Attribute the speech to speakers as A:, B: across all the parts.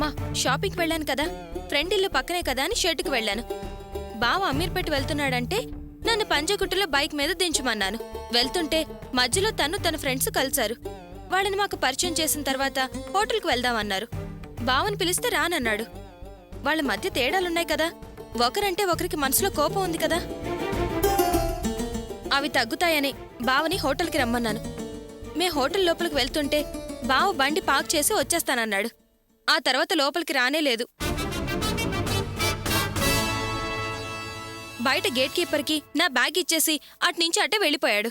A: అమ్మా షాపింగ్కి వెళ్ళాను కదా, ఫ్రెండ్ ఇల్లు పక్కనే కదా అని షెడ్కి వెళ్ళాను. బావ అమీర్పేట వెళ్తున్నాడంటే నన్ను పంజగుట్టలో బైక్ మీద దించమన్నాను. వెళ్తుంటే మధ్యలో తన ఫ్రెండ్స్ కలిశారు. వాళ్ళని మాకు పరిచయం చేసిన తర్వాత హోటల్కి వెళ్దామన్నారు. బావని పిలిస్తే రానన్నాడు. వాళ్ళ మధ్య తేడాలున్నాయి కదా, ఒకరంటే ఒకరికి మనసులో కోపం ఉంది కదా. అవి తగ్గుతాయని బావని హోటల్కి రమ్మన్నాను. మే హోటల్ లోపలికి వెళ్తుంటే బావ బండి పార్క్ చేసి వచ్చేస్తానన్నాడు. ఆ తర్వాత లోపలికి రానేలేదు. బయట గేట్ కీపర్కి నా బ్యాగ్ ఇచ్చేసి అట్నుంచి అట్టే వెళ్ళిపోయాడు.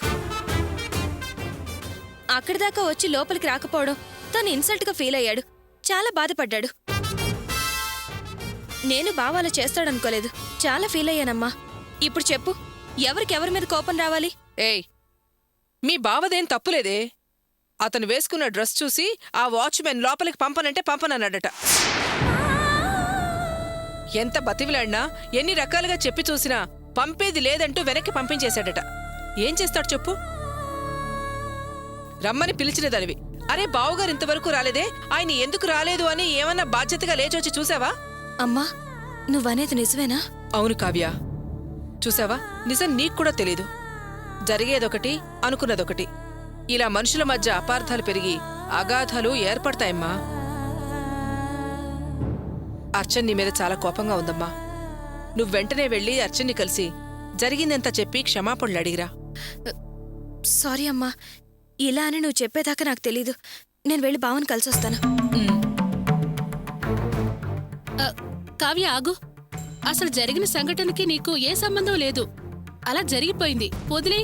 A: అక్కడిదాకా వచ్చి లోపలికి రాకపోవడం తను ఇన్సల్ట్గా ఫీల్ అయ్యాడు. చాలా బాధపడ్డాడు. నేను బావ అలా చేస్తాడనుకోలేదు. చాలా ఫీల్ అయ్యానమ్మా. ఇప్పుడు చెప్పు, ఎవరికెవరి మీద కోపం రావాలి?
B: ఏయ్, మీ బావదేం తప్పులేదే. అతను వేసుకున్న డ్రెస్ చూసి ఆ వాచ్మెన్ లోపలికి పంపనంటే పంపనన్నాడట. ఎంత బతివిలాడినా ఎన్ని రకాలుగా చెప్పి చూసినా పంపేది లేదంటూ వెనక్కి పంపించేశాడట. ఏం చేస్తాడు చెప్పు? రమ్మని పిలిచినదనివి. అరే బావుగారు ఇంతవరకు రాలేదే, ఆయన ఎందుకు రాలేదు అని ఏమన్నా బాధ్యతగా లేచొచ్చి చూసావా?
A: అమ్మా, నువ్వనేది నిజమేనా?
B: అవును కావ్య, చూసావా, నిజం నీకు కూడా తెలీదు. జరిగేదొకటి, అనుకున్నదొకటి. ఇలా మనుషుల మధ్య అపార్థాలు పెరిగి అగాధాలు ఏర్పడతాయమ్మా. అర్చన్ నీ మీద చాలా కోపంగా ఉందమ్మా. నువ్వెంటనే వెళ్ళి అర్చన్ని కలిసి జరిగిందంతా చెప్పి క్షమాపణలు అడిగిరా.
A: సారీ అమ్మా, ఇలా అని నువ్వు చెప్పేదాకా నాకు తెలీదు. నేను వెళ్ళి బావని కలిసొస్తాను.
C: కావ్య ఆగు. అసలు జరిగిన సంఘటనకి నీకు ఏ సంబంధం లేదు. అలా జరిగిపోయింది, వదిలే.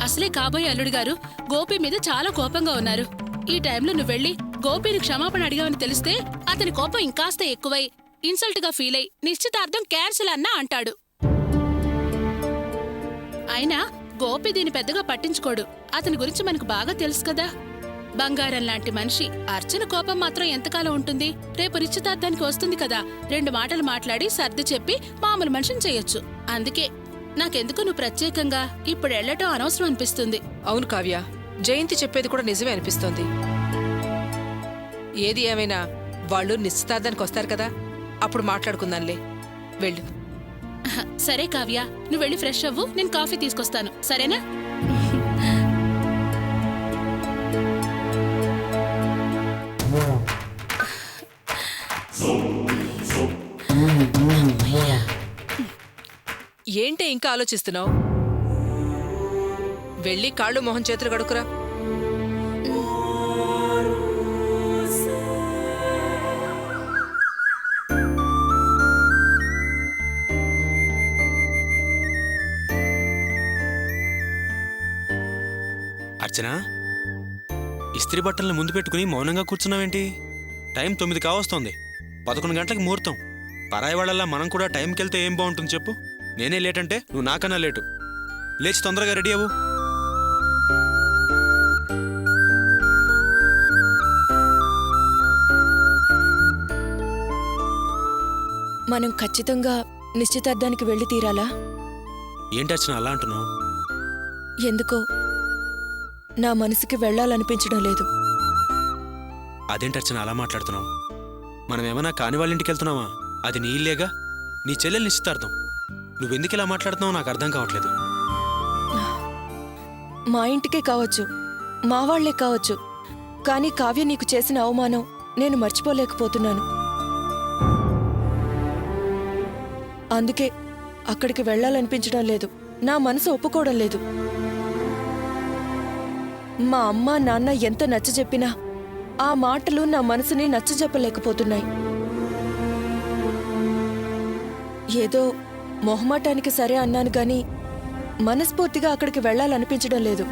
C: అసలే కాబోయే అల్లుడు గారు గోపి మీద చాలా కోపంగా ఉన్నారు. ఈ టైంలో నువ్వు వెళ్ళి గోపిని క్షమాపణ అడిగావని తెలిస్తే అతని కోపం ఇంకాస్త ఎక్కువై ఇన్సల్ట్ గా ఫీల్ అయి నిశ్చితార్థం క్యాన్సిల్ అన్నా అంటాడు. అయినా గోపి దీని పెద్దగా పట్టించుకోడు. అతని గురించి మనకు బాగా తెలుసు కదా. బంగారం లాంటి మనిషి. అర్చన కోపం మాత్రం ఎంతకాలం ఉంటుంది? రేపు నిశ్చితార్థానికి వస్తుంది కదా, 2 మాటలు మాట్లాడి సర్ది చెప్పి మామూలు మనిషిని చేయొచ్చు. అందుకే నాకెందుకు నువ్వు ప్రత్యేకంగా ఇప్పుడు వెళ్ళటం అనవసరం అనిపిస్తుంది.
B: అవును కావ్య, జయంతి చెప్పేది కూడా నిజమే అనిపిస్తోంది. ఏది ఏమైనా వాళ్ళు నిశ్చితార్థానికి వస్తారు కదా, అప్పుడు మాట్లాడుకుందాంలే. వెళ్ళు.
C: సరే కావ్య, నువ్వు వెళ్ళి ఫ్రెష్ అవ్వు, నేను కాఫీ తీసుకొస్తాను, సరేనా?
B: ఏంటే ఇంకా ఆలోచిస్తున్నావు? వెళ్ళి కాళ్ళు మొహం చేతులు కడుకురా.
D: అర్చనా, ఇస్త్రీ బట్టలను ముందు పెట్టుకుని మౌనంగా కూర్చున్నావేంటి? టైం 9 కావస్తోంది. 11 గంటలకు ముహూర్తం. పరాయి వాళ్ళలా మనం కూడా టైంకి వెళ్తే ఏం బాగుంటుంది చెప్పు? నేనే లేట్ అంటే నువ్వు నాకన్నా లేటు. లేచి తొందరగా రెడీ అవ్వు.
A: మనం ఖచ్చితంగా నిశ్చితార్థానికి వెళ్ళి తీరాలా?
D: ఏంటి అర్చన అలా అంటున్నావు?
A: ఎందుకో నా మనసుకి వెళ్ళాలనిపించడం లేదు.
D: అదేంటి అర్చన అలా మాట్లాడుతున్నావు? మనం ఏమన్నా కాని వాళ్ళ ఇంటికి వెళ్తున్నావా? అది నీ ఇల్లేగా, నీ చెల్లెలు నిశ్చితార్థం. నువ్వెందుకు ఇలా మాట్లాడుతున్నావు నాకు అర్థం కావట్లేదు.
A: మా ఇంటికే కావచ్చు, మా వాళ్లే కావచ్చు, కానీ కావ్య నీకు చేసిన అవమానం నేను మర్చిపోలేకపోతున్నాను. అందుకే అక్కడికి వెళ్ళాలనిపించడం లేదు. నా మనసు ఒప్పుకోవడం లేదు. మా అమ్మ నాన్న ఎంత నచ్చజెప్పినా ఆ మాటలు నా మనసుని నచ్చజెప్పలేకపోతున్నాయి. ఏదో మొహమాటానికి సరే అన్నాను గాని మనస్ఫూర్తిగా అక్కడికి వెళ్ళాలనిపించడం లేదు.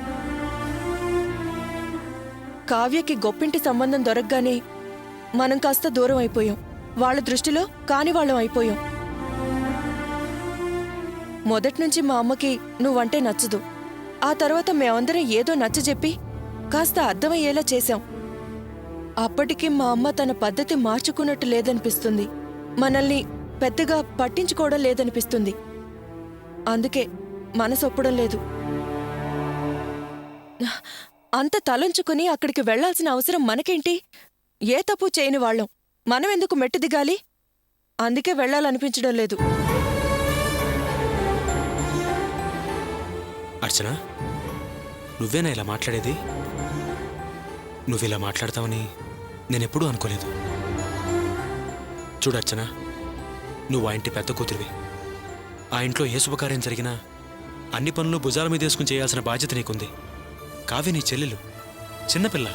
A: కావ్యకి గొప్పింటి సంబంధం దొరకగానే మనం కాస్త దూరం అయిపోయాం. వాళ్ళ దృష్టిలో కానివాళ్ళం అయిపోయాం. మొదట్నుంచి మా అమ్మకి నువ్వంటే నచ్చదు. ఆ తర్వాత మేమందరం ఏదో నచ్చజెప్పి కాస్త అర్థమయ్యేలా చేశాం. అప్పటికి మా అమ్మ తన పద్ధతి మార్చుకున్నట్టు లేదనిపిస్తుంది. మనల్ని పెద్దగా పట్టించుకోవడం లేదనిపిస్తుంది. అందుకే మనసొప్పడం లేదు. అంత తలంచుకుని అక్కడికి వెళ్లాల్సిన అవసరం మనకేంటి?
E: ఏ తప్పు చేయని వాళ్ళం మనం ఎందుకు మెట్టు దిగాలి? అందుకే వెళ్ళాలనిపించడం లేదు.
D: అర్చన, నువ్వేనా ఇలా మాట్లాడేది? నువ్విలా మాట్లాడతావని నేనెప్పుడూ అనుకోలేదు. చూడు అర్చన, నువ్వు ఆ ఇంటి పెద్ద కూతురివి. ఆ ఇంట్లో ఏ శుభకార్యం జరిగినా అన్ని పనులు భుజాల మీద వేసుకుని చేయాల్సిన బాధ్యత నీకుంది. కావ్య నీ చెల్లెలు, చిన్నపిల్ల.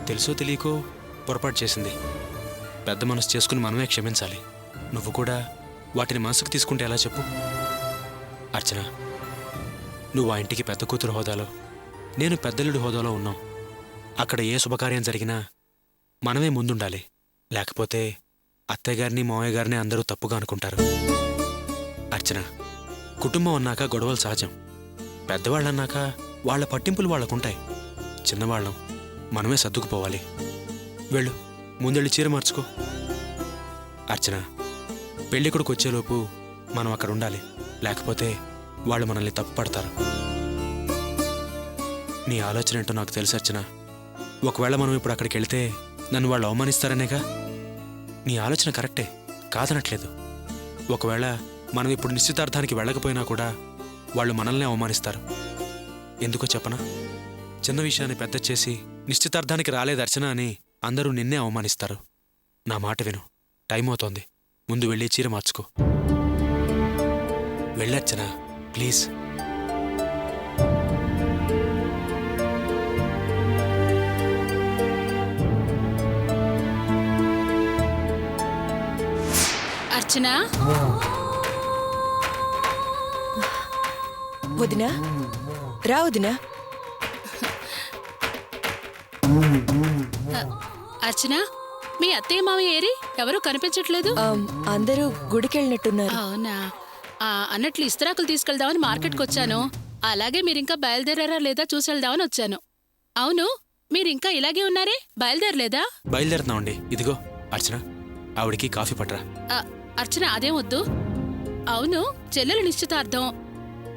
D: తెలుసో తెలియకో పొరపాటు చేసింది. పెద్ద మనసు చేసుకుని మనమే క్షమించాలి. నువ్వు కూడా వాటిని మనసుకు తీసుకుంటే ఎలా చెప్పు? అర్చన, నువ్వు ఆ ఇంటికి పెద్ద కూతురు హోదాలో, నేను పెద్దలుడి హోదాలో ఉన్నాం. అక్కడ ఏ శుభకార్యం జరిగినా మనమే ముందుండాలి. లేకపోతే అత్తయ్యగారిని మావయ్య గారిని అందరూ తప్పుగా అనుకుంటారు. అర్చన, కుటుంబం అన్నాక గొడవలు సహజం. పెద్దవాళ్ళన్నాక వాళ్ల పట్టింపులు వాళ్ళకుంటాయి. చిన్నవాళ్ళం మనమే సర్దుకుపోవాలి. వెళ్ళు, ముందెళ్ళి చీర మార్చుకో. అర్చన, పెళ్ళికొడుకు వచ్చేలోపు మనం అక్కడ ఉండాలి. లేకపోతే వాళ్ళు మనల్ని తప్పుపడతారు. నీ ఆలోచన ఏంటో నాకు తెలుసు అర్చన. ఒకవేళ మనం ఇప్పుడు అక్కడికి వెళితే నన్ను వాళ్ళు అవమానిస్తారనేగా. నీ ఆలోచన కరెక్టే, కాదనట్లేదు. ఒకవేళ మనం ఇప్పుడు నిశ్చితార్థానికి వెళ్ళకపోయినా కూడా వాళ్ళు మనల్ని అవమానిస్తారు. ఎందుకో చెప్పనా? చిన్న విషయాన్ని పెద్ద చేసి నిశ్చితార్థానికి రాలేదు అర్చన అని అందరూ నిన్నే అవమానిస్తారు. నా మాట విను, టైం అవుతోంది. ముందు వెళ్ళి చీర మార్చుకో. వెళ్ళర్చన, ప్లీజ్.
C: అర్చన,
E: వదినా, రా వదినా.
C: అర్చన, మీ అత్తయ్య మావయ్య ఏరి? ఎవరూ కనిపించట్లేదు.
E: అందరూ గుడికెళ్ళినట్టున్నారు.
C: అవునా? అన్నట్లు ఇస్తరాకులు తీసుకెళ్దామని మార్కెట్కి వచ్చాను. అలాగే మీరింకా బయలుదేరారా లేదా చూసి వెళ్దామని వచ్చాను. అవును, మీరింకా ఇలాగే ఉన్నారే, బయలుదేరలేదా?
D: బయలుదేరుతున్నామండి. ఇదిగో అర్చన, ఆవిడికి కాఫీ పట్రా.
C: అర్చన, అదేం వద్దు. అవును, చెల్లెలు నిశ్చితార్థం.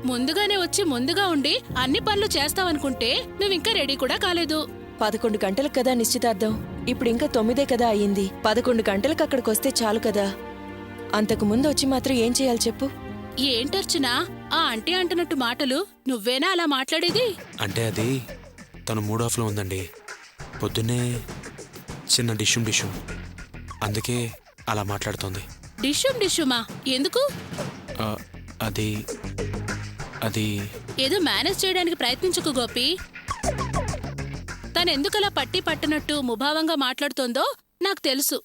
C: ముందుగానే వచ్చి ముందుగా ఉండి అన్ని పనులు చేస్తావనుకుంటే నువ్వింకా రెడీ కూడా కాలేదు.
E: 11 గంటలకు కదా నిశ్చితార్థం. ఇప్పుడు ఇంకా 9 కదా అయ్యింది. 11 గంటలకు అక్కడికొస్తే చాలు కదా. అంతకు ముందు వచ్చి మాత్రం ఏం చేయాలి చెప్పు?
C: ఏంటర్చనా ఆ ఆంటీ అంటున్నట్టు మాటలు? నువ్వేనా అలా మాట్లాడేది?
D: అంటే అది తను మూడ్-ఆఫ్లో ఉందండి. పొద్దున్నే చిన్న డిష్యూమ్, అందుకే అలా మాట్లాడుతోంది.
C: డిష్యూమా? ఎందుకు?
D: అది
C: ఏదో మేనేజ్ చేయడానికి ప్రయత్నించుకు గోపి. తనెందుకలా పట్టి పట్టనట్టు ముభావంగా మాట్లాడుతోందో నాకు తెలుసు.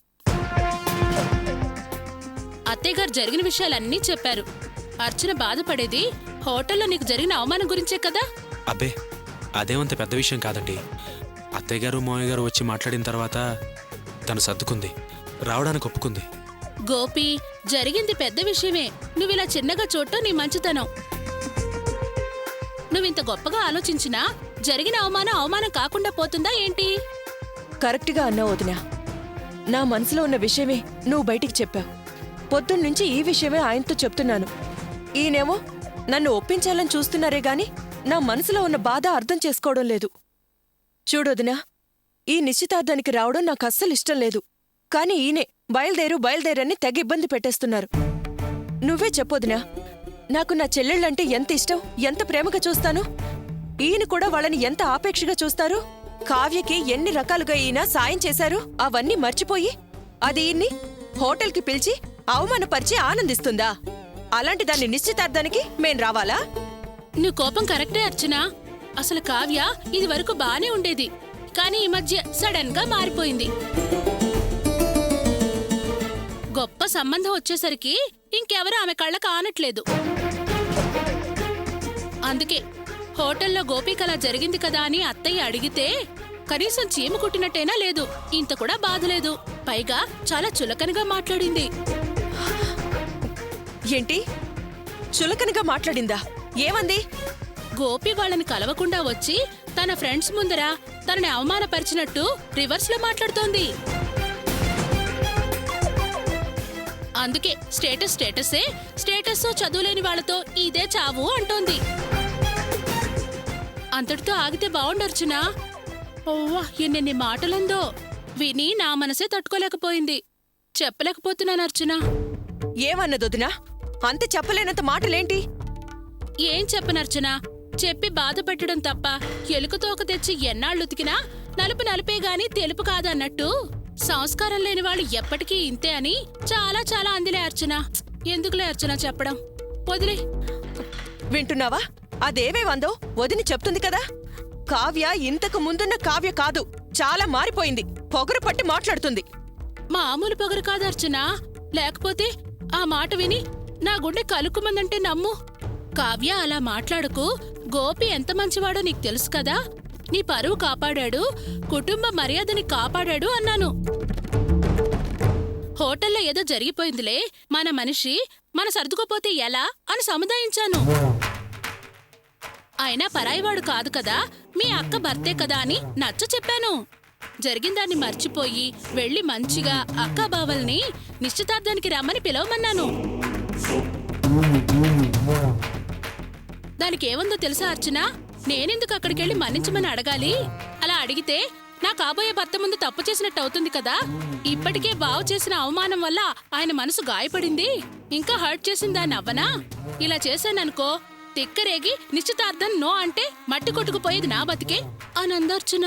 C: అత్తయ్యగారు జరిగిన విషయాలన్నీ చెప్పారు. అర్చన బాధపడేది హోటల్లో నీకు జరిగిన అవమానం గురించే కదా.
D: అబ్బే, అదేమంత పెద్ద విషయం కాదండి. అత్తయ్య గారు మావయ్య గారు వచ్చి మాట్లాడిన తర్వాత తను సర్దుకుంది, రావడానికి ఒప్పుకుంది.
C: గోపి, జరిగింది పెద్ద విషయమే. నువ్విలా చిన్నగా చూడటం నీ మంచితనం. నువ్వింత గొప్పగా ఆలోచించినా జరిగిన అవమానం కాకుండా పోతుందా ఏంటి?
E: కరెక్ట్గా అన్నావు వదినా. నా మనసులో ఉన్న విషయమే నువ్వు బయటికి చెప్పావు. పొద్దున్నుంచి ఈ విషయమే ఆయనతో చెప్తున్నాను. ఈయనేమో నన్ను ఒప్పించాలని చూస్తున్నారే గాని నా మనసులో ఉన్న బాధ అర్థం చేసుకోవడం లేదు. చూడొదినా, ఈ నిశ్చితార్థానికి రావడం నాకు అస్సలు ఇష్టం లేదు. కాని ఈయనే బయలుదేరని తెగ ఇబ్బంది పెట్టేస్తున్నారు. నువ్వే చెప్పొదినా, నాకు నా చెల్లెళ్ళంటే ఎంత ఇష్టం, ఎంత ప్రేమగా చూస్తాను. ఈయన కూడా వాళ్ళని ఎంత ఆపేక్షగా చూస్తారు. కావ్యకి ఎన్ని రకాలుగా ఈయన సాయం చేశారు, అవన్నీ మర్చిపోయి అది ఈయన్ని హోటల్కి పిలిచి అవమానపరిచి ఆనందిస్తుందా? అలాంటి దాన్ని నిశ్చితార్థానికి మేం రావాలా?
C: నువ్వు కోపం కరెక్టే అర్చన. అసలు కావ్య ఇది వరకు బానే ఉండేది, కానీ ఈ మధ్య సడన్ గా మారిపోయింది. గొప్ప సంబంధం వచ్చేసరికి ఇంకెవరూ ఆమె కళ్ళకు ఆనట్లేదు. అందుకే హోటల్లో గోపికలా జరిగింది కదా అని అత్తయ్య అడిగితే కనీసం చీమ కుట్టినట్టేనా లేదు, ఇంత కూడా బాధలేదు. పైగా చాలా చులకనగా మాట్లాడింది.
E: ఏంటి చులకనగా మాట్లాడిందా? ఏమంది?
C: గోపి వాళ్ళని కలవకుండా వచ్చి తన ఫ్రెండ్స్ ముందర తనని అవమానపరిచినట్టు రివర్స్ లో మాట్లాడుతోంది. అందుకే స్టేటస్ చదువులేని వాళ్లతో ఇదే చావు అంటోంది. అంతటితో ఆగితే బాగుండర్చునా? ఓవ్వా, ఎన్నెన్ని మాటలందో. విని నా మనసే తట్టుకోలేకపోయింది. చెప్పలేకపోతున్నాను అర్చన.
E: ఏమన్నదొదినా? అంత చెప్పలేనంత మాటలేంటి?
C: ఏం చెప్పనర్చన? చెప్పి బాధ పెట్టడం తప్ప ఎలుకతోక తెచ్చి ఎన్నాళ్ళు ఉతికినా నలుపు నలుపే గాని తెలుపు కాదన్నట్టు సంస్కారం లేని వాళ్ళు ఎప్పటికీ ఇంతే అని చాలా చాలా అందిలే అర్చన. ఎందుకులే అర్చన చెప్పడం, వదిలే.
E: వింటున్నావా? అదేవేవందో వదిని చెప్తుంది కదా. కావ్య ఇంతకు ముందున్న కావ్య కాదు, చాలా మారిపోయింది. పొగరు పట్టి మాట్లాడుతుంది.
C: మామూలు పొగరు కాదు అర్చన. లేకపోతే ఆ మాట విని నా గుండె కలుక్కుమందంటే నమ్ము. కావ్య అలా మాట్లాడుకు. గోపి ఎంత మంచివాడో నీకు తెలుసు కదా. నీ పరువు కాపాడాడు, కుటుంబ మర్యాదని కాపాడాడు అన్నాను. హోటల్లో ఏదో జరిగిపోయిందిలే, మన మనిషి మన సర్దుకోపోతే ఎలా అని సముదాయించాను. అయినా పరాయివాడు కాదు కదా, మీ అక్క భర్తే కదా అని నచ్చ చెప్పాను. జరిగిందాన్ని మర్చిపోయి వెళ్ళి మంచిగా అక్కా బావల్ని నిశ్చితార్థానికి రమ్మని పిలవమన్నాను. దానికేముందో తెలుసా అర్చన? నేనెందుకు అక్కడికెళ్ళి మన్నించమని అడగాలి? అలా అడిగితే నా కాబోయే భర్త ముందు తప్పు చేసినట్టు అవుతుంది కదా. ఇప్పటికే బావ చేసిన అవమానం వల్ల ఆయన మనసు గాయపడింది, ఇంకా హర్ట్ చేసిన దాన్ని అవ్వనా? ఇలా చేశాననుకో తిక్కరేగి నిశ్చితార్థం నో అంటే మట్టి కొట్టుకుపోయేది నా బతికే అనందర్చన.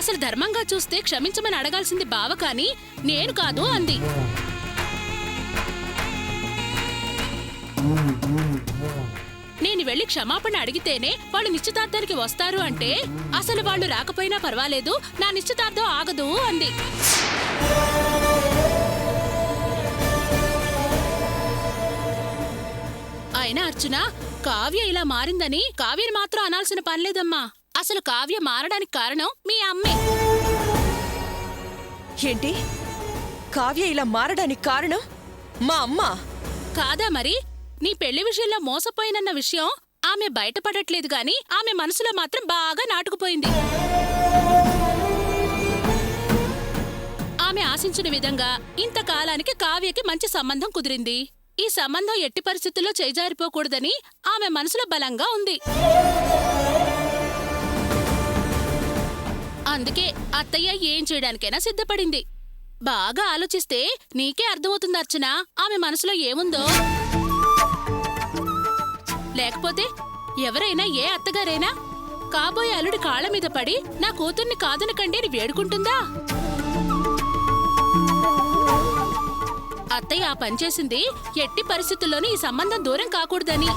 C: అసలు ధర్మంగా చూస్తే క్షమించమని అడగాల్సింది బావ కాని నేను కాదు అంది. నేను వెళ్లి క్షమాపణ అడిగితేనే వాళ్ళు నిశ్చితార్థానికి వస్తారు అంటే అసలు వాళ్ళు రాకపోయినా పర్వాలేదు, నా నిశ్చితార్థం ఆగదు అంది. అయినా అర్చన, కావ్య ఇలా మారిందని కావ్యని మాత్రం అనాల్సిన పనిలేదమ్మా. అసలు కావ్య మారడానికి కారణం మీ అమ్మే.
E: ఏంటి? కావ్య ఇలా మారడానికి కారణం మా అమ్మ
C: కాదా మరి? నీ పెళ్లి విషయంలో మోసపోయినన్న విషయం ఆమె బయటపడట్లేదు గాని ఆమె మనసులో మాత్రం బాగా నాటుకుపోయింది. ఆమె ఆశించిన విధంగా ఇంతకాలానికి కావ్యకి మంచి సంబంధం కుదిరింది. ఈ సంబంధం ఎట్టి పరిస్థితుల్లో చేజారిపోకూడదని ఆమె మనసులో బలంగా ఉంది. అందుకే అత్తయ్య ఏం చేయడానికైనా సిద్ధపడింది. బాగా ఆలోచిస్తే నీకే అర్థమవుతుంది అర్చన ఆమె మనసులో ఏముందో. లేకపోతే ఎవరైనా, ఏ అత్తగారైనా కాబోయే అల్లుడి కాళ్ల మీద పడి నా కూతుర్ని కాదనకండి అని వేడుకుంటుందా? అత్తయ్య ఆ పనిచేసింది ఎట్టి పరిస్థితుల్లోనూ ఈ సంబంధం దూరం కాకూడదని.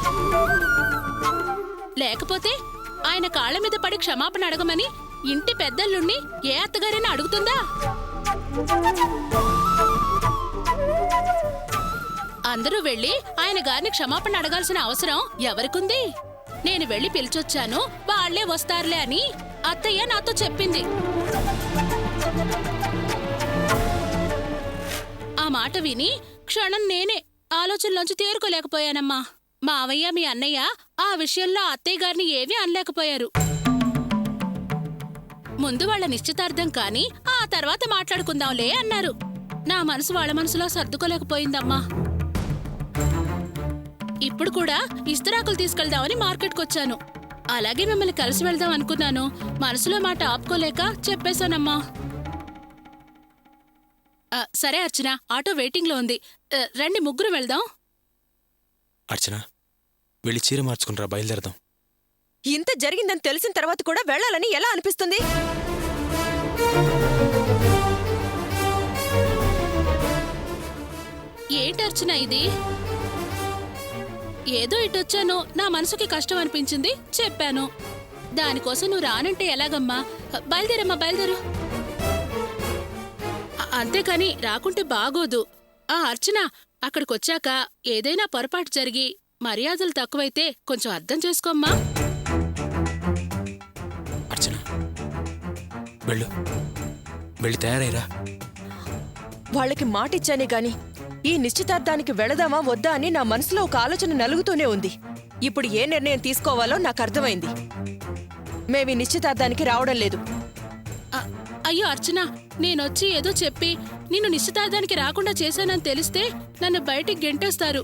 C: లేకపోతే ఆయన కాళ్ల మీద పడి క్షమాపణ అడగమని ఇంటి పెద్దల్లుణ్ణి ఏ అత్తగారైనా అడుగుతుందా? అందరూ వెళ్లి ఆయన గారిని క్షమాపణ అడగాల్సిన అవసరం ఎవరికుంది? నేను వెళ్లి పిలిచొచ్చాను, వాళ్లే వస్తారులే అని అత్తయ్య నాతో చెప్పింది. ఆ మాట విని క్షణం నేనే ఆలోచనలోంచి తేరుకోలేకపోయానమ్మా. మావయ్య, మీ అన్నయ్య ఆ విషయంలో అత్తయ్య గారిని ఏమీ అనలేకపోయారు. ముందు వాళ్ల నిశ్చితార్థం కాని ఆ తర్వాత మాట్లాడుకుందాంలే అన్నారు. నా మనసు వాళ్ల మనసులో సర్దుకోలేకపోయిందమ్మా. ఇప్పుడు కూడా ఇస్తరాకులు తీసుకెళ్దామని మార్కెట్కొచ్చాను. అలాగే మిమ్మల్ని కలిసి వెళ్దాం అనుకున్నాను. మనసులో మాట ఆపుకోలేక చెప్పేశానమ్మా. సరే అర్చన, ఆటో వెయిటింగ్లో ఉంది. రండి, ముగ్గురు వెళ్దాం.
D: అర్చన, వెళ్ళి చీర మార్చుకునిరా, బయలుదేరదాం.
E: ఇంత జరిగిందని తెలిసిన తర్వాత కూడా వెళ్ళాలని ఎలా అనిపిస్తుంది?
C: ఏంటి అర్చన ఇది? ఏదో ఇటొచ్చాను, నా మనసుకి కష్టం అనిపించింది, చెప్పాను. దానికోసం నువ్వు రానంటే ఎలాగమ్మా? బయలుదేరమ్మా, బయలుదేరు. అంతేకాని రాకుంటే బాగోదు. అర్చన, అక్కడికొచ్చాక ఏదైనా పొరపాటు జరిగి మర్యాదలు తక్కువైతే కొంచెం అర్థం చేసుకోమ్మా.
D: అర్చన, వెళ్ళు, వెళ్ళి తయారైరా.
E: వాళ్ళకి మాటిచ్చానే గాని ఈ నిశ్చితార్థానికి వెళదామా వద్దా అని నా మనసులో ఒక ఆలోచన నలుగుతూనే ఉంది. ఇప్పుడు ఏ నిర్ణయం తీసుకోవాలో నాకు అర్థమైంది. మేమీ నిశ్చితార్థానికి రావడం లేదు.
C: అయ్యో అర్చన, నేనొచ్చి ఏదో చెప్పి నిన్ను నిశ్చితార్థానికి రాకుండా చేశానని తెలిస్తే నన్ను బయటికి గెంటేస్తారు.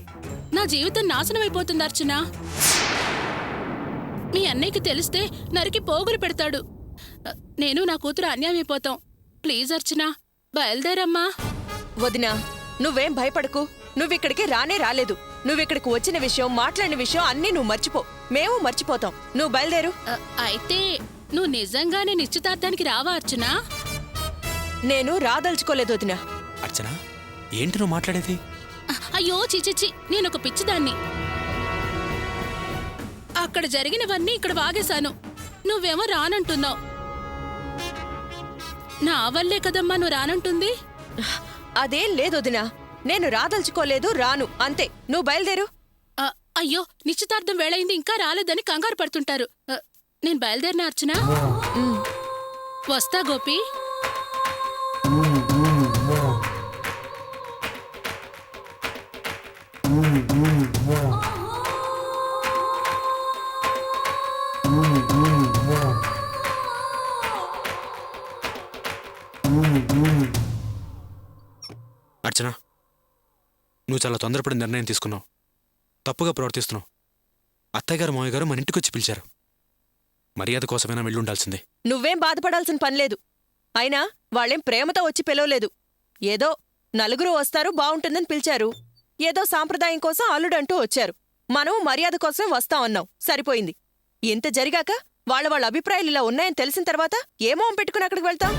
C: నా జీవితం నాశనం అయిపోతుంది అర్చన. మీ అన్నయ్యకి తెలిస్తే నరికి పోగులు పెడతాడు. నేను నా కూతురు అన్యాయమైపోతాం. ప్లీజ్ అర్చన, బయలుదేరమ్మా.
E: వదినా, నువ్వేం భయపడకు. నువ్విక్కడికి రానే రాలేదు. నువ్విక్కడికి వచ్చిన విషయం, మాట్లాడిన విషయం అన్నీ నువ్వు మర్చిపో. మేము మర్చిపోతాం. నువ్వు బయలుదేరు.
C: అయితే నువ్వు నిజంగానే నిశ్చితార్థానికి రావా అర్చనా?
E: నేను రాదలుచుకోలేదు వదినా.
D: అర్చన, ఏంటి నువ్వు మాట్లాడేది?
C: అయ్యో చిచిచి, నేనొక పిచ్చిదాన్ని. అక్కడ జరిగినవన్నీ ఇక్కడ వాగేశాను. నువ్వేమో రానంటున్నావు. నా వల్లే కదమ్మా నువ్వు రానంటుంది.
E: అదేం లేదు వదినా. నేను రాదలుచుకోలేదు, రాను అంతే. నువ్వు బయలుదేరు.
C: అయ్యో, నిశ్చితార్థం వేళయింది, ఇంకా రాలేదని కంగారు పడుతుంటారు. నేను బయలుదేరిన అర్చనా. వస్తా గోపి.
D: అర్చన, నువ్వు చాలా తొందరపడి నిర్ణయం తీసుకున్నావు. తప్పుగా ప్రవర్తిస్తున్నావు. అత్తయ్యగారు మావయ్య గారు మన ఇంటికొచ్చి పిలిచారు. మర్యాద కోసమైనా వెళ్ళుండాల్సిందే.
E: నువ్వేం బాధపడాల్సిన పనిలేదు. అయినా వాళ్ళేం ప్రేమతో వచ్చి పిలవలేదు. ఏదో నలుగురు వస్తారు బావుంటుందని పిలిచారు. ఏదో సాంప్రదాయం కోసం అల్లుడంటూ వచ్చారు. మనం మర్యాద కోసం వస్తామన్నాం, సరిపోయింది. ఇంత జరిగాక వాళ్ళ అభిప్రాయాలు ఇలా ఉన్నాయని తెలిసిన తర్వాత ఏమో పెట్టుకుని అక్కడికి వెళ్తాం.